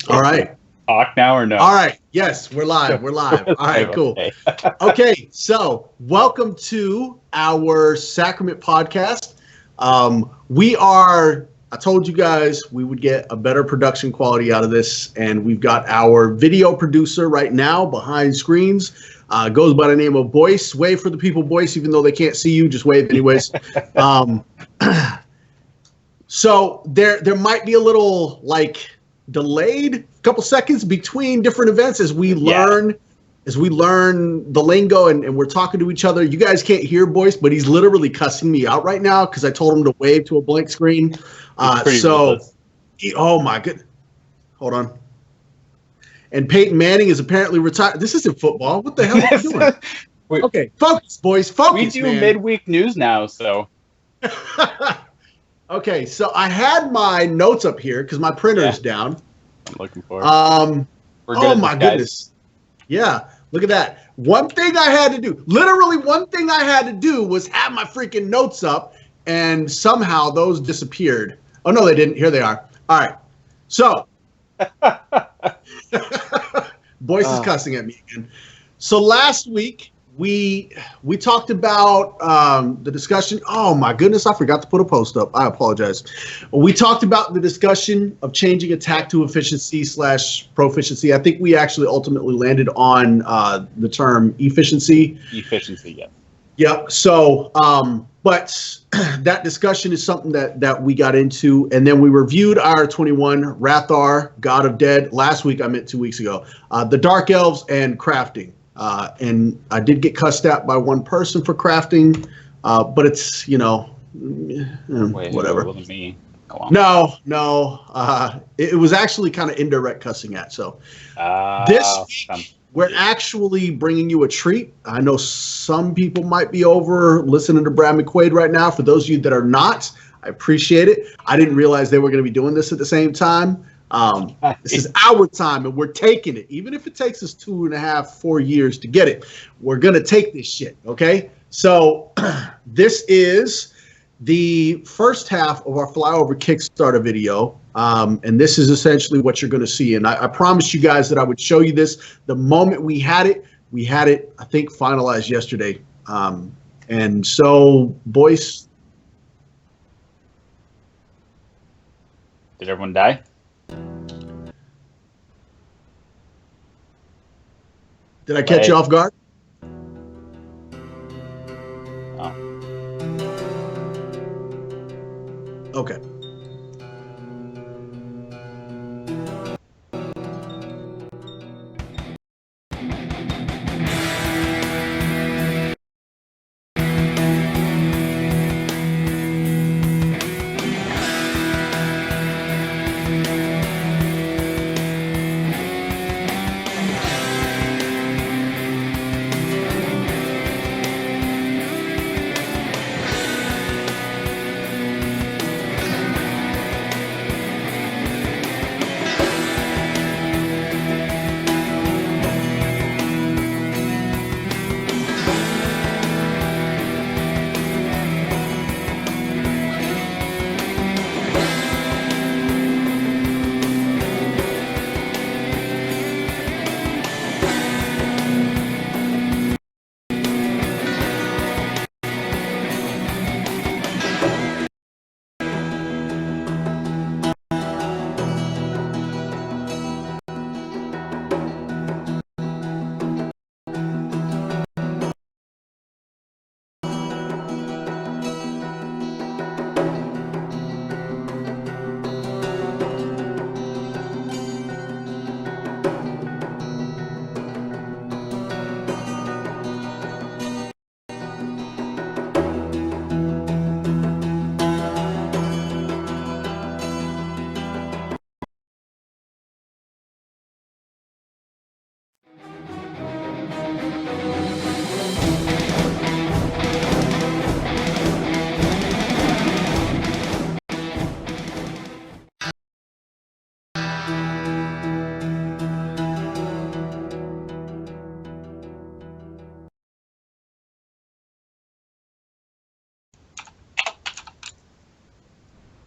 All right. Talk now or no? All right. Yes, we're live. We're live. All right, cool. Okay, so welcome to our Sacrament Podcast. I told you guys we would get a better production quality out of this, and we've got our video producer right now behind screens. Goes by the name of Boyce. Wave for the people, Boyce, even though they can't see you, just wave anyways. So there might be a little delayed couple seconds between different events as we learn the lingo and we're talking to each other. You guys can't hear Boyce, but he's literally cussing me out right now because I told him to wave to a blank screen. Oh my goodness. Hold on. And Peyton Manning is apparently retired. This isn't football. What the hell are you doing? Okay, focus, boys. Focus. We do midweek news now, so. Okay, so I had my notes up here because my printer is down. I'm looking for it. Oh my goodness. Yeah, look at that. One thing I had to do, literally one thing I had to do was have my freaking notes up, and somehow those disappeared. Oh, no, they didn't. Here they are. All right. So, Boyce is cussing at me again. So last week, we talked about the discussion. Oh my goodness, I forgot to put a post up. I apologize. We talked about the discussion of changing attack to efficiency / proficiency. I think we actually ultimately landed on the term efficiency. Efficiency, yeah. Yep. So, but that discussion is something that we got into, and then we reviewed IR21, Rathar, God of Dead. Last week, I meant 2 weeks ago. The Dark Elves and crafting. And I did get cussed at by one person for crafting, but it's, whatever. It wasn't me. No. It was actually kind of indirect cussing at. So this week, we're actually bringing you a treat. I know some people might be over listening to Brad McQuaid right now. For those of you that are not, I appreciate it. I didn't realize they were going to be doing this at the same time. This is our time, and we're taking it. Even if it takes us 2.5, 4 years to get it, we're going to take this shit, okay? So this is the first half of our Flyover Kickstarter video, and this is essentially what you're going to see. And I promised you guys that I would show you this the moment we had it. We had it, I think, finalized yesterday. And so, Boyce. Did everyone die? Did I catch you off guard? Oh. Okay.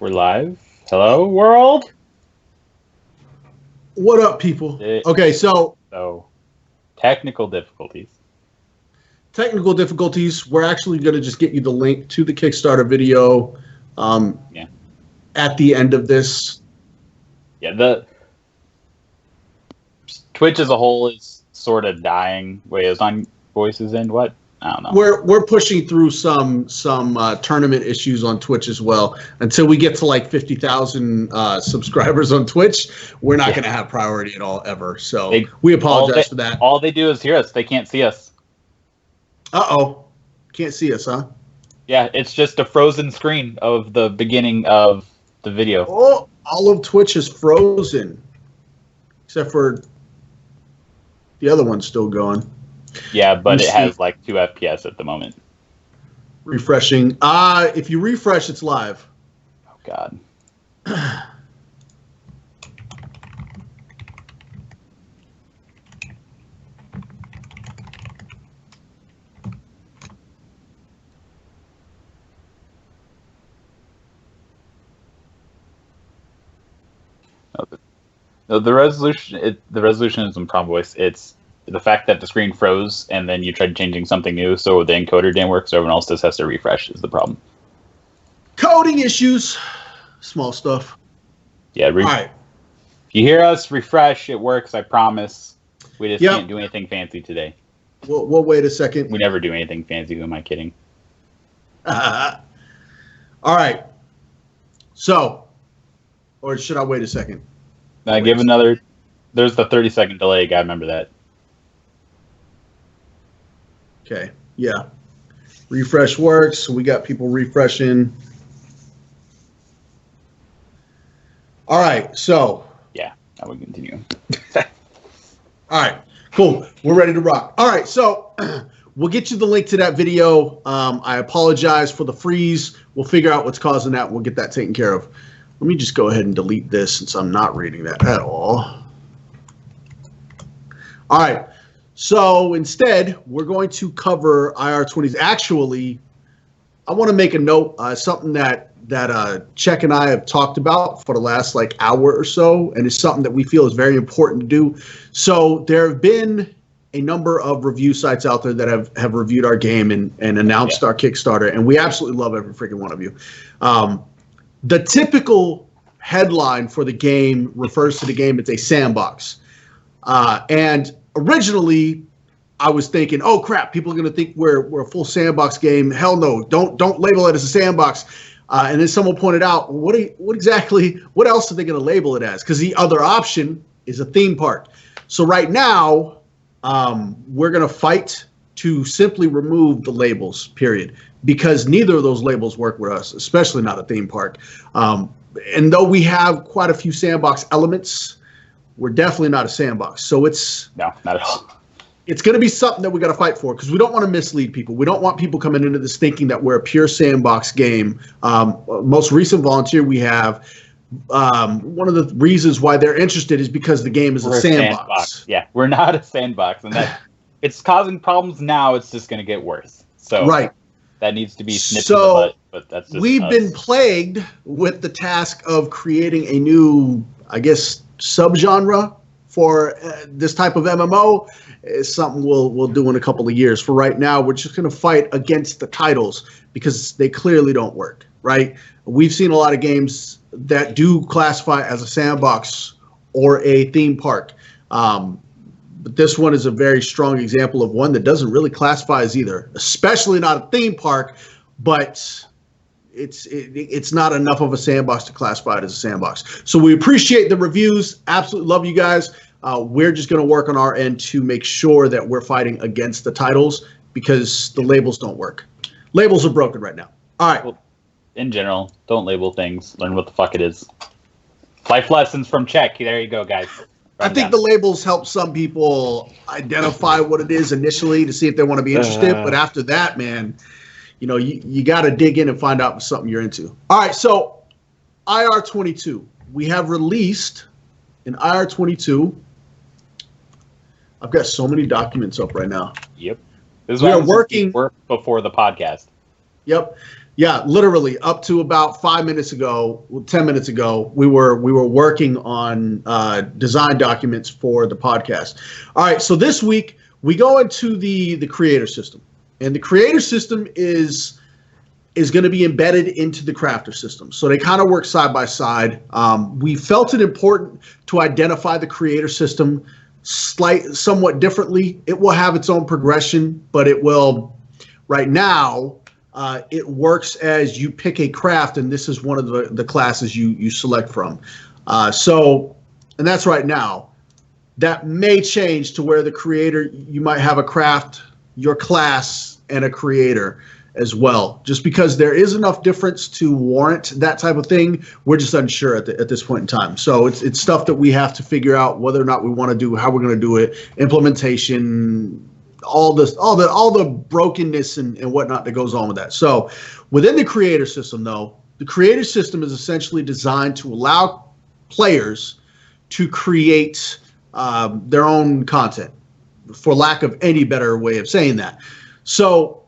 We're live. Hello, world. What up, people? Okay, so technical difficulties. Technical difficulties. We're actually going to just get you the link to the Kickstarter video at the end of this. Yeah, the Twitch as a whole is sort of dying. Wait, is on Voices and what? I don't know. We're pushing through some tournament issues on Twitch as well. Until we get to like 50,000 subscribers on Twitch, we're not going to have priority at all ever. So we apologize for that. All they do is hear us. They can't see us. Uh-oh. Can't see us, huh? Yeah, it's just a frozen screen of the beginning of the video. Oh, all of Twitch is frozen. Except for the other one's still going. Yeah, but it has like 2 FPS at the moment. Refreshing. If you refresh, it's live. Oh, God. No, the resolution isn't problem voice. It's the fact that the screen froze and then you tried changing something new, so the encoder didn't work, so everyone else just has to refresh is the problem. Coding issues. Small stuff. Yeah, all right. If you hear us refresh, it works, I promise. We just can't do anything fancy today. We'll wait a second. We never do anything fancy, who am I kidding? All right. So, or should I wait a second? Give another. There's the 30-second delay. Gotta remember that. Okay. Yeah. Refresh works. We got people refreshing. All right. So. Yeah. I will continue. All right. Cool. We're ready to rock. All right. So we'll get you the link to that video. I apologize for the freeze. We'll figure out what's causing that. We'll get that taken care of. Let me just go ahead and delete this since I'm not reading that at all. All right. So instead, we're going to cover IR20s. Actually, I want to make a note, something that Czech and I have talked about for the last hour or so, and it's something that we feel is very important to do. So there have been a number of review sites out there that have reviewed our game and announced our Kickstarter, and we absolutely love every freaking one of you. The typical headline for the game refers to the game as a sandbox. And originally, I was thinking, oh, crap, people are going to think we're a full sandbox game. Hell no, don't label it as a sandbox. And then someone pointed out, what else are they going to label it as? Because the other option is a theme park. So right now, we're going to fight to simply remove the labels, period. Because neither of those labels work with us, especially not a theme park. And though we have quite a few sandbox elements, we're definitely not a sandbox. So no, not at all. It's going to be something that we got to fight for because we don't want to mislead people. We don't want people coming into this thinking that we're a pure sandbox game. Most recent volunteer we have, one of the reasons why they're interested is because the game is a sandbox. Yeah, we're not a sandbox, and that it's causing problems now. It's just going to get worse. So right. That needs to be snipped in the butt, but that's just we've been plagued with the task of creating a new, I guess, subgenre for this type of MMO. It's something we'll do in a couple of years. For right now, we're just going to fight against the titles because they clearly don't work, right? We've seen a lot of games that do classify as a sandbox or a theme park. But this one is a very strong example of one that doesn't really classify as either, especially not a theme park, but it's not enough of a sandbox to classify it as a sandbox. So we appreciate the reviews. Absolutely love you guys. We're just going to work on our end to make sure that we're fighting against the titles because the labels don't work. Labels are broken right now. All right. Well, in general, don't label things. Learn what the fuck it is. Life lessons from Czech. There you go, guys. I think the labels help some people identify what it is initially to see if they want to be interested. But after that, man, you got to dig in and find out something you're into. All right, so IR22. We have released an IR22. I've got so many documents up right now. Yep. This is we are working before the podcast. Yep. Yeah, literally up to about 5 minutes ago, 10 minutes ago, we were working on design documents for the podcast. All right, so this week we go into the creator system, and the creator system is going to be embedded into the crafter system. So they kind of work side by side. We felt it important to identify the creator system somewhat differently. It will have its own progression, but it will right now. It works as you pick a craft, and this is one of the classes you select from. And that's right now. That may change to where the creator, you might have a craft, your class, and a creator as well. Just because there is enough difference to warrant that type of thing, we're just unsure at this point in time. So it's stuff that we have to figure out whether or not we want to do, how we're going to do it, implementation, all the brokenness and whatnot that goes on with that. So within the creator system, though, the creator system is essentially designed to allow players to create their own content, for lack of any better way of saying that. So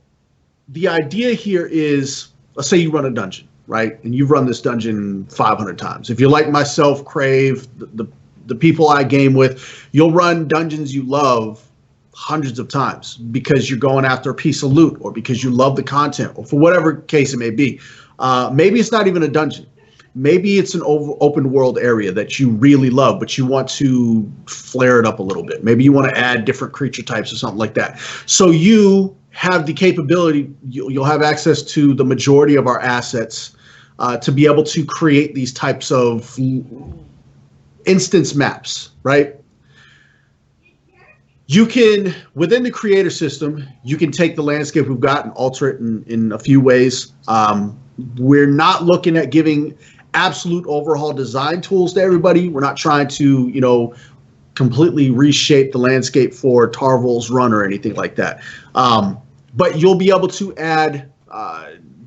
the idea here is, let's say you run a dungeon, right? And you've run this dungeon 500 times. If you're like myself, Crave, the people I game with, you'll run dungeons you love hundreds of times because you're going after a piece of loot, or because you love the content, or for whatever case it may be. Maybe it's not even a dungeon. Maybe it's an open world area that you really love, but you want to flare it up a little bit. Maybe you want to add different creature types or something like that. So you have the capability, you'll have access to the majority of our assets to be able to create these types of instance maps, right? You can, within the creator system, you can take the landscape we've got and alter it in a few ways. We're not looking at giving absolute overhaul design tools to everybody. We're not trying to, completely reshape the landscape for Tarval's Run or anything like that. But you'll be able to add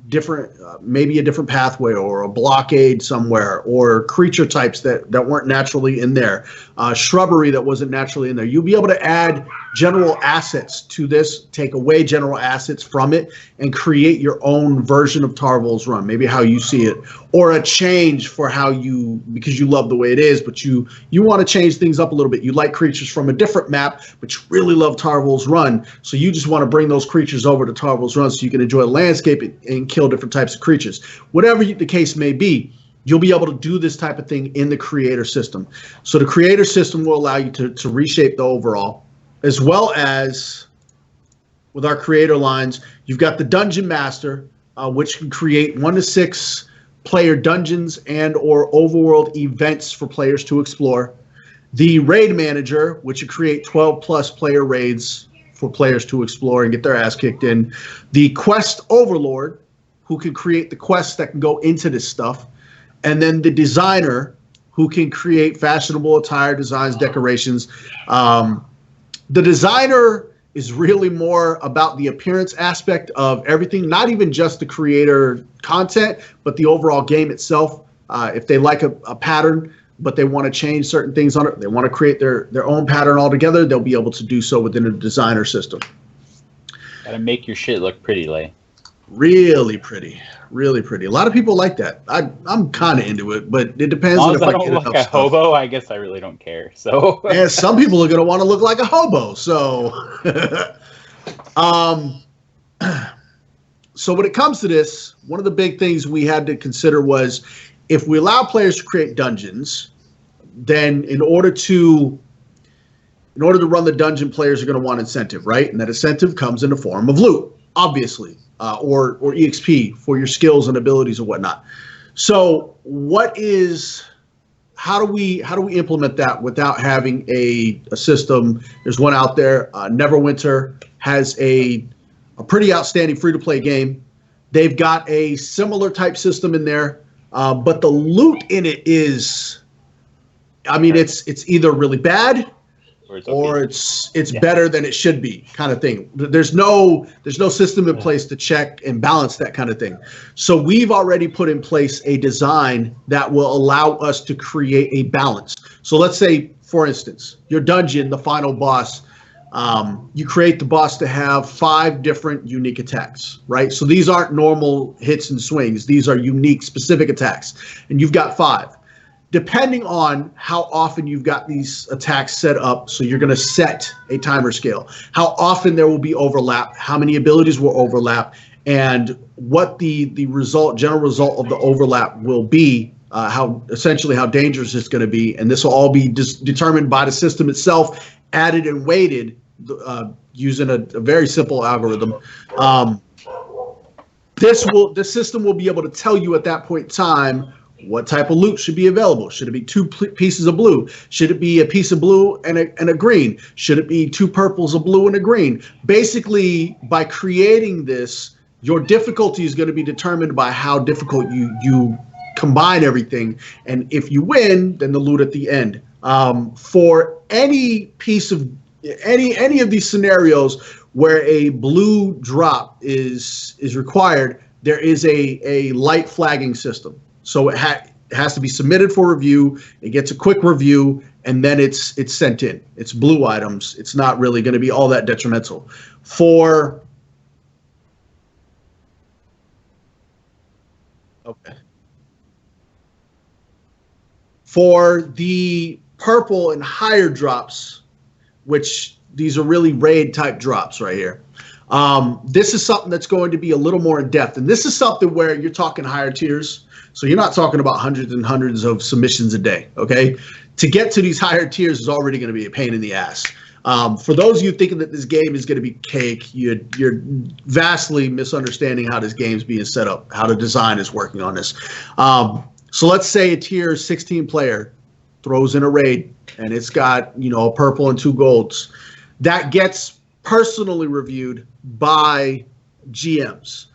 different, maybe a different pathway or a blockade somewhere, or creature types that weren't naturally in there, shrubbery that wasn't naturally in there. You'll be able to add general assets to this, take away general assets from it, and create your own version of Tarval's Run, maybe how you see it, or a change for how you, because you love the way it is, but you want to change things up a little bit. You like creatures from a different map, but you really love Tarval's Run, so you just want to bring those creatures over to Tarval's Run so you can enjoy the landscape and kill different types of creatures. Whatever the case may be, you'll be able to do this type of thing in the creator system. So the creator system will allow you to reshape the overall, as well as with our creator lines, you've got the Dungeon Master, which can create 1 to 6 player dungeons and or overworld events for players to explore. The Raid Manager, which can create 12 plus player raids for players to explore and get their ass kicked in. The Quest Overlord, who can create the quests that can go into this stuff. And then the Designer, who can create fashionable attire, designs, decorations. The Designer is really more about the appearance aspect of everything, not even just the creator content, but the overall game itself. If they like a pattern, but they want to change certain things on it, they want to create their own pattern altogether, they'll be able to do so within a Designer system. Gotta make your shit look pretty, Lay. Really pretty, really pretty. A lot of people like that. I'm kind of into it, but it depends on if I don't get look enough like a stuff. hobo. I guess I really don't care. So And some people are going to want to look like a hobo. So, so when it comes to this, one of the big things we had to consider was, if we allow players to create dungeons, then in order to run the dungeon, players are going to want incentive, right? And that incentive comes in the form of loot, obviously, or EXP for your skills and abilities and whatnot. So how do we implement that without having a system? There's one out there, Neverwinter has a pretty outstanding free-to-play game. They've got a similar type system in there, but the loot in it is, it's either really bad or it's better than it should be, kind of thing. There's no system in place to check and balance that kind of thing. So we've already put in place a design that will allow us to create a balance. So let's say, for instance, your dungeon, the final boss, You create the boss to have 5 different unique attacks, right? So these aren't normal hits and swings. These are unique, specific attacks. And you've got 5. Depending on how often you've got these attacks set up, so you're going to set a timer scale, how often there will be overlap, how many abilities will overlap, and what the general result of the overlap will be, how dangerous it's going to be. And this will all be determined by the system itself, added and weighted using a very simple algorithm. The system will be able to tell you at that point in time what type of loot should be available. Should it be 2 pieces of blue? Should it be a piece of blue and a green? Should it be 2 purples, a blue, and a green? Basically, by creating this, your difficulty is going to be determined by how difficult you combine everything. And if you win, then the loot at the end. For any piece of any of these scenarios where a blue drop is required, there is a light flagging system. So it has to be submitted for review. It gets a quick review, and then it's sent in. It's blue items. It's not really going to be all that detrimental. For the purple and higher drops, which these are really raid type drops right here. This is something that's going to be a little more in depth. And this is something where you're talking higher tiers. So you're not talking about hundreds and hundreds of submissions a day, okay? To get to these higher tiers is already going to be a pain in the ass. For those of you thinking that this game is going to be cake, you're vastly misunderstanding how this game's being set up, how the design is working on this. So let's say a tier 16 player throws in a raid, and it's got, a purple and 2 golds. That gets personally reviewed by GMs.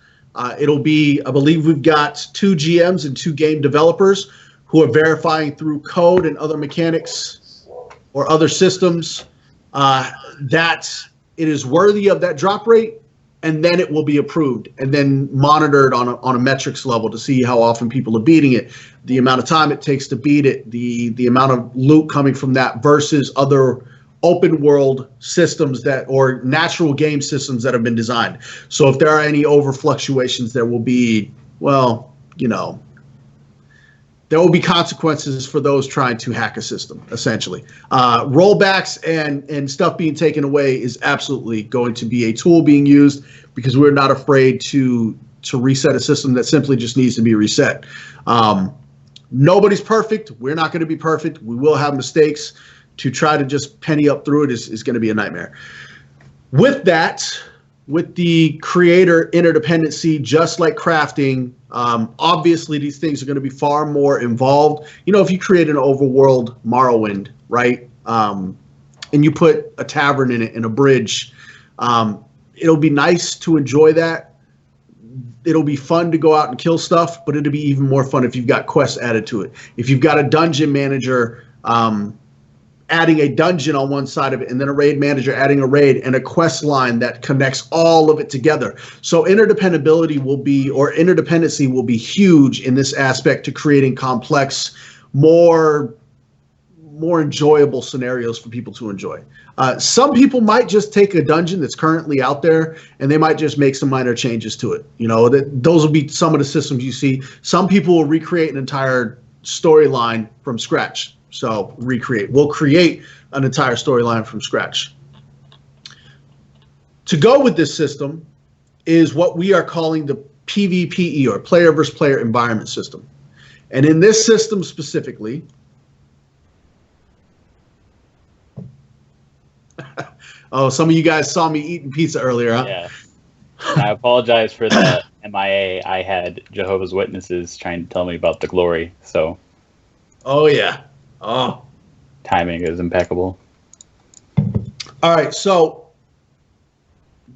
It'll be, I believe we've got 2 GMs and 2 game developers who are verifying through code and other mechanics or other systems that it is worthy of that drop rate, and then it will be approved and then monitored on a metrics level to see how often people are beating it, the amount of time it takes to beat it, the amount of loot coming from that versus other open world systems or natural game systems that have been designed. So if there are any over fluctuations, there will be, there will be consequences for those trying to hack a system, essentially. Rollbacks and stuff being taken away is absolutely going to be a tool being used, because we're not afraid to reset a system that simply just needs to be reset. Nobody's perfect. We're not going to be perfect. We will have mistakes. To try to just penny up through it is going to be a nightmare. With that, with the creator interdependency, just like crafting, obviously these things are going to be far more involved. If you create an overworld Morrowind, right, and you put a tavern in it and a bridge, it'll be nice to enjoy that. It'll be fun to go out and kill stuff, but it'll be even more fun if you've got quests added to it. If you've got a dungeon manager adding a dungeon on one side of it, and then a raid manager adding a raid and a quest line that connects all of it together. So interdependency will be huge in this aspect to creating complex, more enjoyable scenarios for people to enjoy. Some people might just take a dungeon that's currently out there and they might just make some minor changes to it. Those will be some of the systems you see. Some people will recreate an entire storyline from scratch. So we'll create an entire storyline from scratch. To go with this system is what we are calling the PvPE, or player versus player environment system. And in this system specifically, oh, some of you guys saw me eating pizza earlier, huh? Yeah. I apologize for the MIA. I had Jehovah's Witnesses trying to tell me about the glory, so. Oh, yeah. Oh, timing is impeccable. All right, so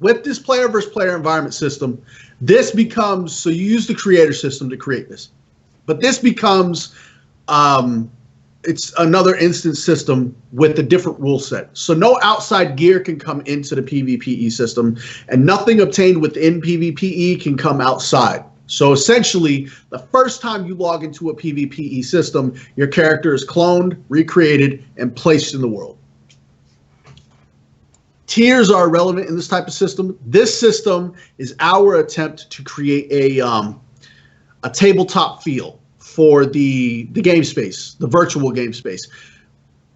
with this player versus player environment system, this becomes, so you use the creator system to create this, but this becomes it's another instance system with a different rule set. So no outside gear can come into the PvPE system, and nothing obtained within PvPE can come outside. So essentially, the first time you log into a PvPE system, your character is cloned, recreated, and placed in the world. tiers are relevant in this type of system. This system is our attempt to create a tabletop feel for the game space, the virtual game space.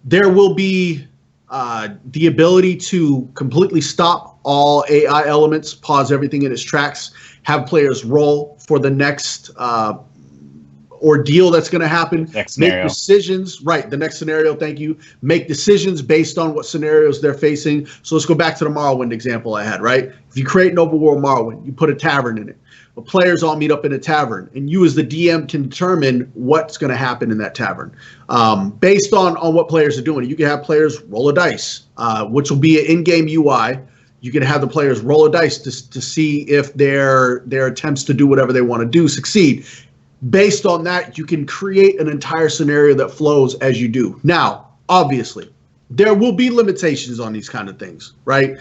There will be the ability to completely stop all AI elements, pause everything in its tracks, have players roll for the next ordeal that's going to happen. Next scenario. Make decisions. Right, the next scenario, thank you. Make decisions based on what scenarios they're facing. So let's go back to the Morrowind example I had, right? If you create an overworld Morrowind, you put a tavern in it. The players all meet up in a tavern, and you as the DM can determine what's going to happen in that tavern based on what players are doing. You can have players roll a dice, which will be an in-game UI. You can have the players roll a dice to see if their attempts to do whatever they want to do succeed. Based on that, you can create an entire scenario that flows as you do. Now, obviously, there will be limitations on these kind of things, right?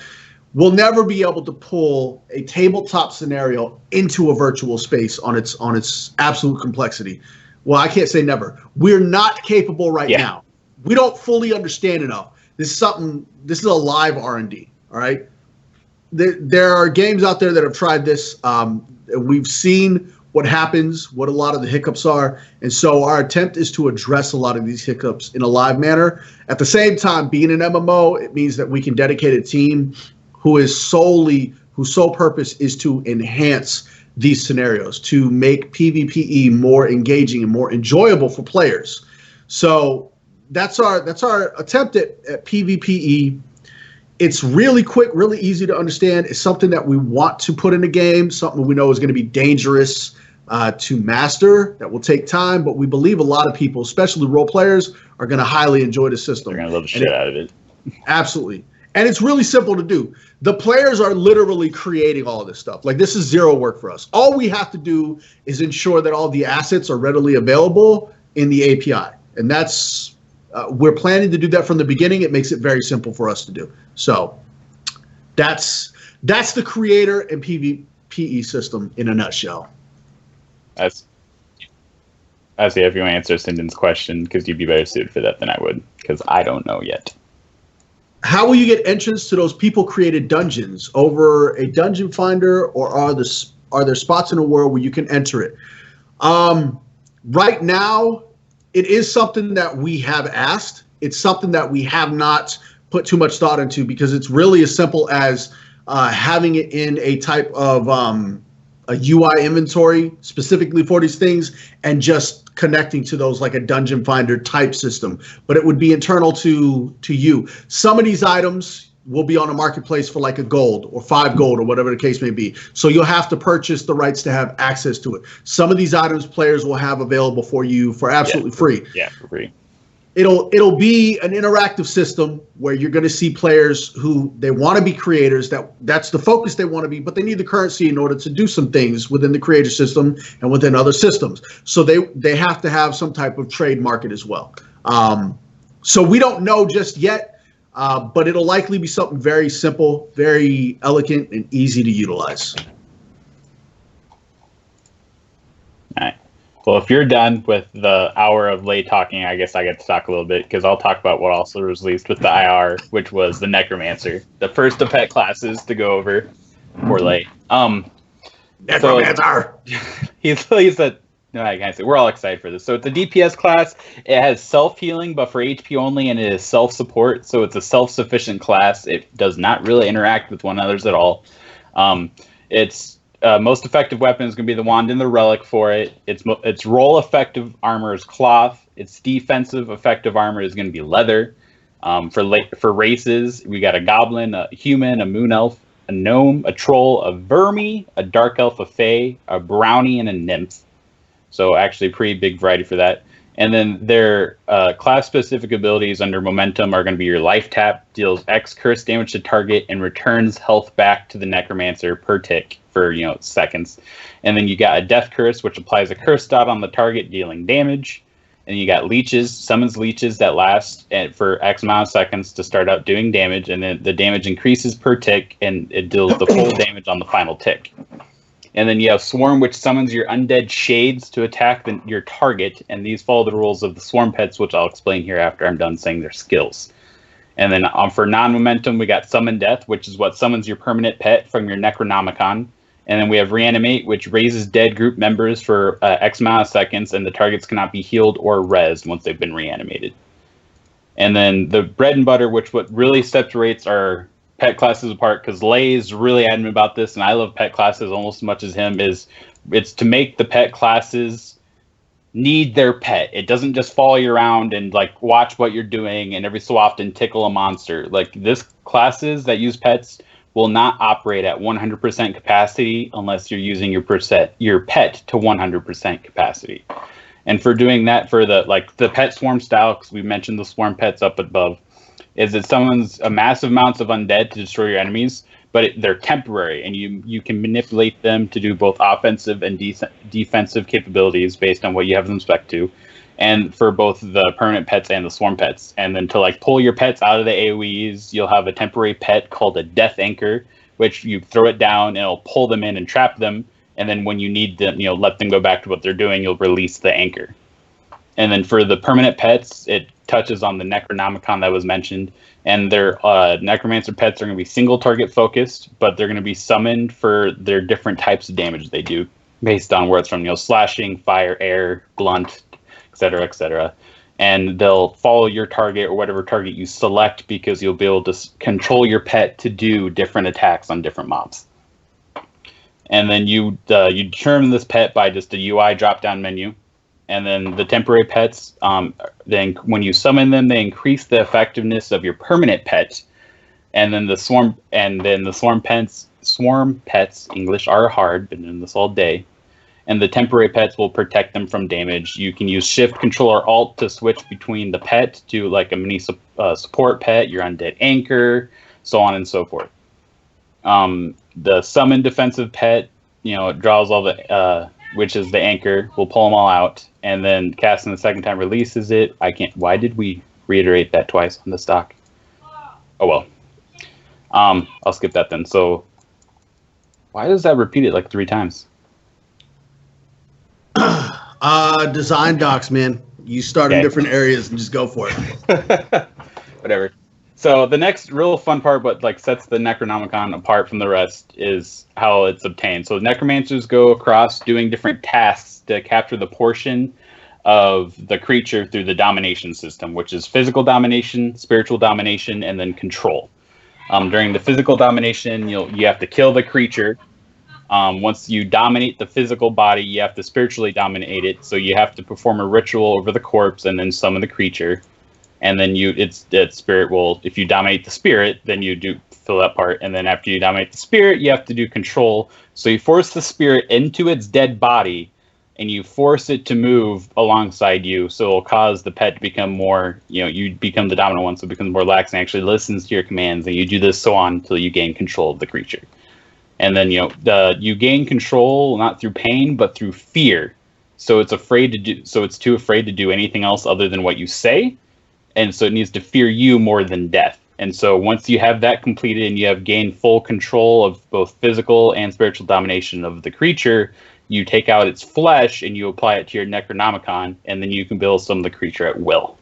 We'll never be able to pull a tabletop scenario into a virtual space on its absolute complexity. Well, I can't say never. We're not capable right now. We don't fully understand enough. This is a live R&D, all right? There are games out there that have tried this. We've seen what happens, what a lot of the hiccups are. And so our attempt is to address a lot of these hiccups in a live manner. At the same time, being an MMO, it means that we can dedicate a team whose sole purpose is to enhance these scenarios, to make PvPE more engaging and more enjoyable for players. So that's our attempt at PvPE. It's really quick, really easy to understand. It's something that we want to put in a game, something we know is going to be dangerous to master, that will take time, but we believe a lot of people, especially role players, are going to highly enjoy the system. They're going to love the shit out of it. Absolutely. And it's really simple to do. The players are literally creating all of this stuff. Like, this is zero work for us. All we have to do is ensure that all the assets are readily available in the API. And that's, we're planning to do that from the beginning. It makes it very simple for us to do. So that's the creator and PvPE system in a nutshell. As if you want to answer Cinden's question, because you'd be better suited for that than I would, because I don't know yet. How will you get entrance to those people-created dungeons? Over a dungeon finder, or are there spots in the world where you can enter it? Right now, it is something that we have asked. It's something that we have not put too much thought into, because it's really as simple as having it in a type of a UI inventory specifically for these things, and just connecting to those like a dungeon finder type system. But it would be internal to you. Some of these items will be on a marketplace for like a gold or 5 gold or whatever the case may be. So you'll have to purchase the rights to have access to it. Some of these items players will have available for you for absolutely free. Yeah, for free. It'll be an interactive system where you're going to see players who they want to be creators. That's the focus they want to be, but they need the currency in order to do some things within the creator system and within other systems. So they have to have some type of trade market as well. So we don't know just yet, but it'll likely be something very simple, very elegant, and easy to utilize. All right. Well, if you're done with the hour of lay talking, I guess I get to talk a little bit, because I'll talk about what also was released with the IR, which was the Necromancer, the first of pet classes to go over for late. Necromancer. So he's a no, I can't say. We're all excited for this. So it's a DPS class. It has self-healing, but for HP only, and it is self-support. So it's a self-sufficient class. It does not really interact with one another at all. Its most effective weapon is going to be the wand and the relic for it. Its roll effective armor is cloth. Its defensive effective armor is going to be leather. For races, we got a goblin, a human, a moon elf, a gnome, a troll, a vermi, a dark elf, a fae, a brownie, and a nymph. So actually pretty big variety for that. And then their class-specific abilities under momentum are going to be your life tap, deals X curse damage to target, and returns health back to the Necromancer per tick for seconds. And then you got a death curse, which applies a curse dot on the target, dealing damage. And you got leeches, summons leeches that last for X amount of seconds to start out doing damage, and then the damage increases per tick, and it deals the full damage on the final tick. And then you have Swarm, which summons your undead shades to attack your target, and these follow the rules of the Swarm pets, which I'll explain here after I'm done saying their skills. And then for non-momentum, we got Summon Death, which is what summons your permanent pet from your Necronomicon. And then we have Reanimate, which raises dead group members for X amount of seconds, and the targets cannot be healed or rezzed once they've been reanimated. And then the bread and butter, which what really separates our pet classes apart, because Lay is really adamant about this, and I love pet classes almost as much as him, is it's to make the pet classes need their pet. It doesn't just follow you around and like watch what you're doing and every so often tickle a monster. Like this classes that use pets will not operate at 100% capacity unless you're using your pet to 100% capacity. And for doing that, for the pet swarm style, because we mentioned the swarm pets up above, is it summons a massive amounts of undead to destroy your enemies, but they're temporary, and you can manipulate them to do both offensive and defensive capabilities based on what you have them spec to, and for both the permanent pets and the swarm pets. And then to like pull your pets out of the AoEs, you'll have a temporary pet called a Death Anchor, which you throw it down and it'll pull them in and trap them. And then when you need them, let them go back to what they're doing, you'll release the anchor. And then for the permanent pets, it touches on the Necronomicon that was mentioned. And their Necromancer pets are going to be single target focused, but they're going to be summoned for their different types of damage they do based on where it's from. Slashing, fire, air, blunt, etc., etc. And they'll follow your target or whatever target you select, because you'll be able to control your pet to do different attacks on different mobs. And then you determine this pet by just a UI drop-down menu. And then the temporary pets, then when you summon them, they increase the effectiveness of your permanent pet. And then the swarm pets, English are hard, been doing this all day. And the temporary pets will protect them from damage. You can use Shift, Control, or Alt to switch between the pet to like a mini support pet, your undead anchor, so on and so forth. The summon defensive pet, it draws all the, which is the anchor, will pull them all out, and then casting the second time releases it. Why did we reiterate that twice on the stock? Oh well. I'll skip that then. So why does that repeat it like 3 times? Design docs, man. You start in different areas and just go for it. Whatever. So the next real fun part, what like sets the Necronomicon apart from the rest, is how it's obtained. So necromancers go across doing different tasks to capture the portion of the creature through the domination system, which is physical domination, spiritual domination, and then control. During the physical domination, you have to kill the creature. Once you dominate the physical body, you have to spiritually dominate it. So you have to perform a ritual over the corpse and then summon the creature. And then that spirit will, if you dominate the spirit, then you do fill that part. And then after you dominate the spirit, you have to do control. So you force the spirit into its dead body, and you force it to move alongside you. So it'll cause the pet to become more, you become the dominant one, so it becomes more lax and actually listens to your commands. And you do this so on until you gain control of the creature. And then, you gain control not through pain, but through fear. So it's too afraid to do anything else other than what you say. And so it needs to fear you more than death. And so once you have that completed and you have gained full control of both physical and spiritual domination of the creature, you take out its flesh and you apply it to your Necronomicon, and then you can build some of the creature at will.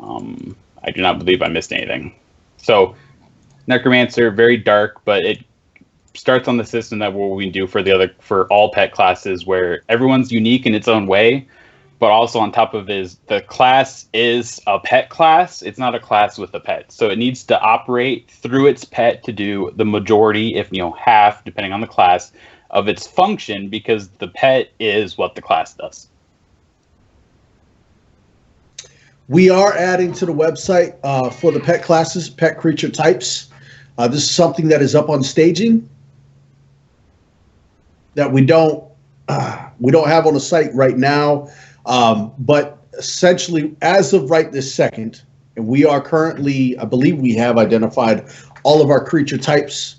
I do not believe I missed anything. So Necromancer, very dark, but it starts on the system that what we do for all pet classes, where everyone's unique in its own way. But also on top of it, the class is a pet class. It's not a class with a pet. So it needs to operate through its pet to do the majority, if half, depending on the class, of its function, because the pet is what the class does. We are adding to the website for the pet classes, pet creature types. This is something that is up on staging that we don't have on the site right now. But essentially, as of right this second, and we are currently, I believe we have identified all of our creature types.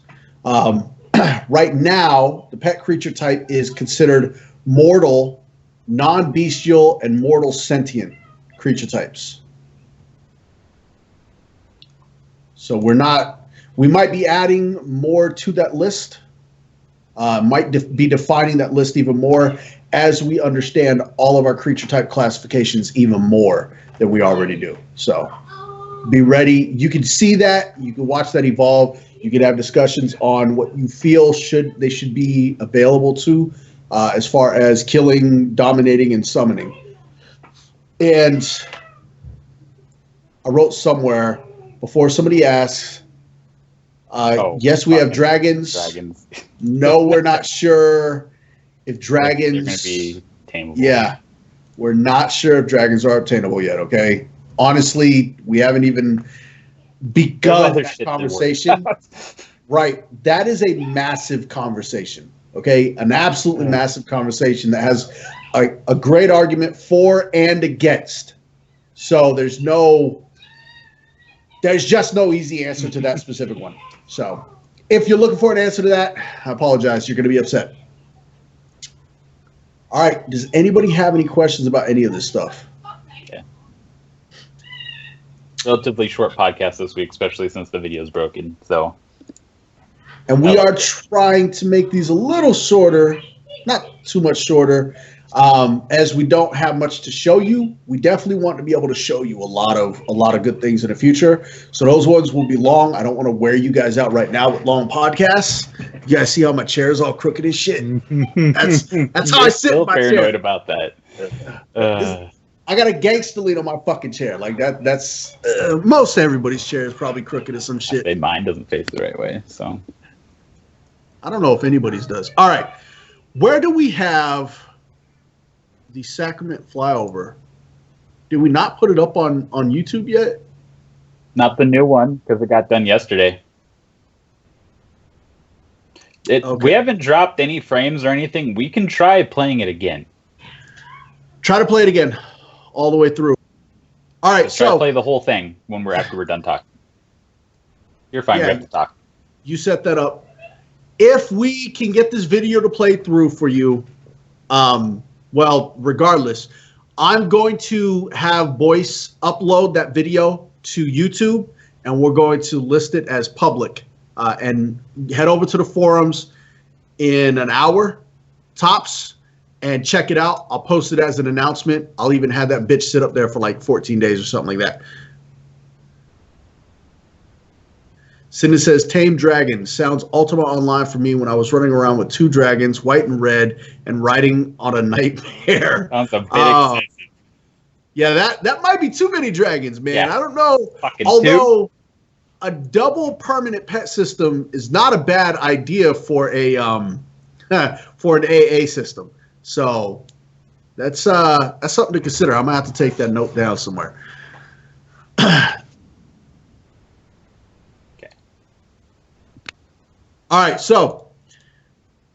Right now, the pet creature type is considered mortal, non-bestial, and mortal sentient creature types. So we might be adding more to that list, might be defining that list even more, as we understand all of our creature type classifications even more than we already do. So be ready. You can see that. You can watch that evolve. You can have discussions on what you feel they should be available to as far as killing, dominating, and summoning. And I wrote somewhere before somebody asks, yes, we have dragons. No, we're not sure if dragons are going to be tameable. Yeah, we're not sure if dragons are obtainable yet, okay? Honestly, we haven't even begun that conversation. Right. That is a massive conversation, okay? An absolutely massive conversation that has a great argument for and against. So there's just no easy answer to that specific one. So if you're looking for an answer to that, I apologize. You're going to be upset. All right. Does anybody have any questions about any of this stuff? Yeah. Relatively short podcast this week, especially since the video is broken. So, and we are trying to make these a little shorter, not too much shorter, as we don't have much to show you. We definitely want to be able to show you a lot of good things in the future. So those ones will be long. I don't want to wear you guys out right now with long podcasts. You guys see how my chair is all crooked and shit? That's how I sit in my chair. Paranoid about that. I got a gangster lean on my fucking chair. Like that's most everybody's chair is probably crooked or some shit. Mine doesn't face the right way, so I don't know if anybody's does. All right, where do we have the Sacrament flyover? Did we not put it up on YouTube yet? Not the new one, because it got done yesterday. We haven't dropped any frames or anything. We can try playing it again. Try to play it again, all the way through. All right, try to play the whole thing after we're done talking. You're fine. You have to talk. You set that up. If we can get this video to play through for you, well, regardless, I'm going to have Boyce upload that video to YouTube, and we're going to list it as public. And head over to the forums in an hour, tops, and check it out. I'll post it as an announcement. I'll even have that bitch sit up there for like 14 days or something like that. Cindy says, Tame Dragon sounds Ultima Online for me when I was running around with 2 dragons, white and red, and riding on a nightmare. Sounds a bit excessive. Yeah, that might be too many dragons, man. Yeah. I don't know. Although a double permanent pet system is not a bad idea for a for an AA system. So that's something to consider. I'm gonna have to take that note down somewhere. All right, so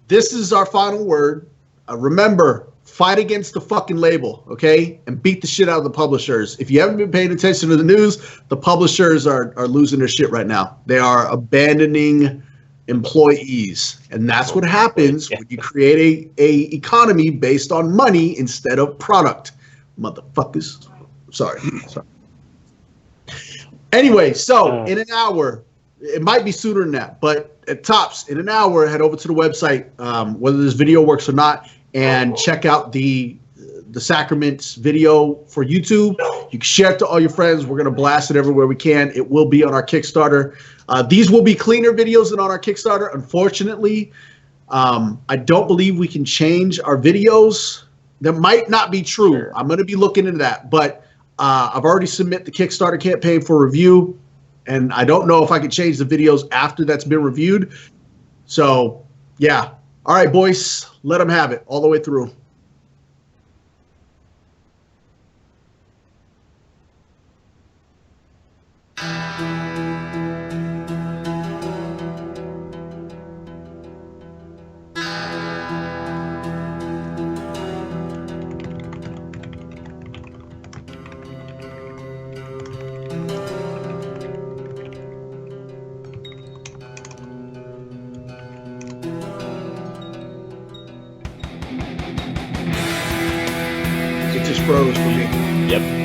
this is our final word. Remember, fight against the fucking label, okay? And beat the shit out of the publishers. If you haven't been paying attention to the news, the publishers are losing their shit right now. They are abandoning employees. And that's what happens when you create a economy based on money instead of product. Motherfuckers. Sorry. Anyway, so in an hour, it might be sooner than that, but at tops, in an hour, head over to the website, whether this video works or not, and check out the Sacraments video for YouTube. You can share it to all your friends. We're going to blast it everywhere we can. It will be on our Kickstarter. These will be cleaner videos than on our Kickstarter. Unfortunately, I don't believe we can change our videos. That might not be true. Sure. I'm going to be looking into that, but I've already submitted the Kickstarter campaign for review. And I don't know if I can change the videos after that's been reviewed. So, yeah. All right, boys. Let them have it all the way through. Froze for me. Yep.